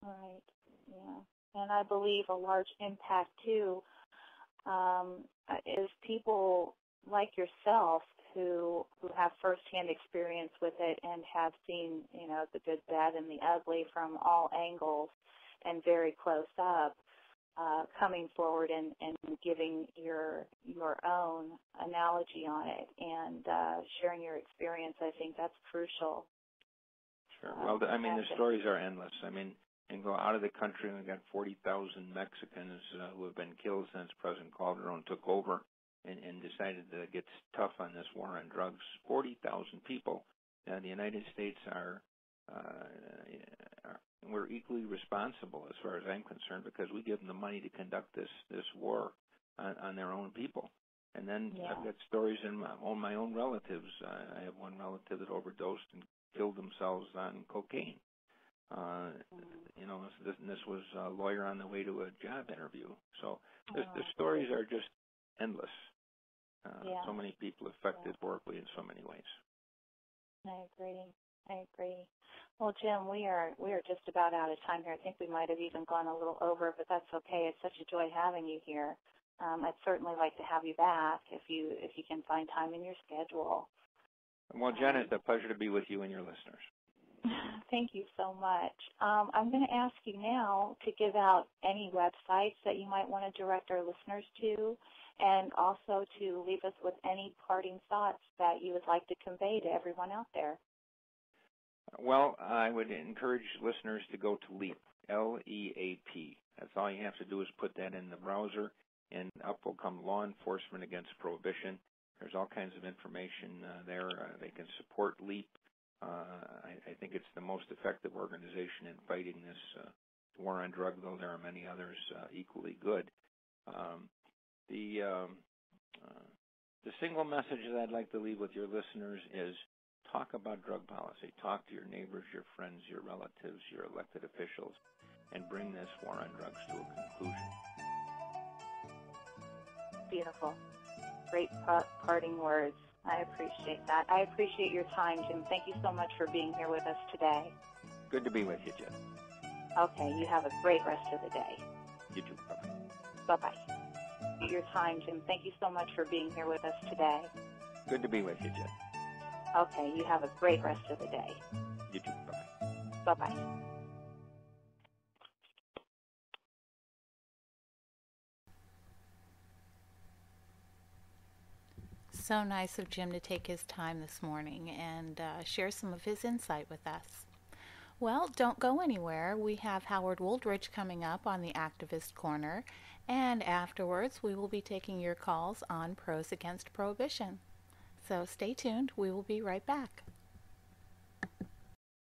Right. Yeah. And I believe a large impact, too, is people like yourself who have firsthand experience with it and have seen, the good, bad, and the ugly from all angles and very close up, coming forward and giving your own analogy on it and sharing your experience. I think that's crucial. Sure. Well, I mean, the stories are endless. I mean, and go out of the country, and we've got 40,000 Mexicans who have been killed since President Calderon took over and decided to get tough on this war on drugs. 40,000 people. The United States we're equally responsible as far as I'm concerned because we give them the money to conduct this war on their own people. And then I've got stories in my own relatives. I have one relative that overdosed and killed themselves on cocaine. This was a lawyer on the way to a job interview. So the stories are just endless. So many people affected horribly in so many ways. I agree. Well, Jim, we are just about out of time here. I think we might have even gone a little over, but that's okay. It's such a joy having you here. I'd certainly like to have you back if you can find time in your schedule. Well, Jen, it's a pleasure to be with you and your listeners. Thank you so much. I'm going to ask you now to give out any websites that you might want to direct our listeners to, and also to leave us with any parting thoughts that you would like to convey to everyone out there. Well, I would encourage listeners to go to LEAP, L-E-A-P. That's all you have to do is put that in the browser, and up will come Law Enforcement Against Prohibition. There's all kinds of information there. They can support LEAP. I think it's the most effective organization in fighting this war on drug, though there are many others equally good. The single message that I'd like to leave with your listeners is talk about drug policy. Talk to your neighbors, your friends, your relatives, your elected officials, and bring this war on drugs to a conclusion. Beautiful. Great parting words. I appreciate that. I appreciate your time, Jim. Thank you so much for being here with us today. Good to be with you, Jen. Okay, you have a great rest of the day. You too. Bye-bye. Bye-bye. Your time, Jim. Thank you so much for being here with us today. Good to be with you, Jen. Okay, you have a great rest of the day. You too. Bye-bye. Bye-bye. So nice of Jim to take his time this morning and share some of his insight with us. Well, don't go anywhere. We have Howard Wooldridge coming up on the Activist Corner, and afterwards we will be taking your calls on Pros Against Prohibition. So stay tuned. We will be right back.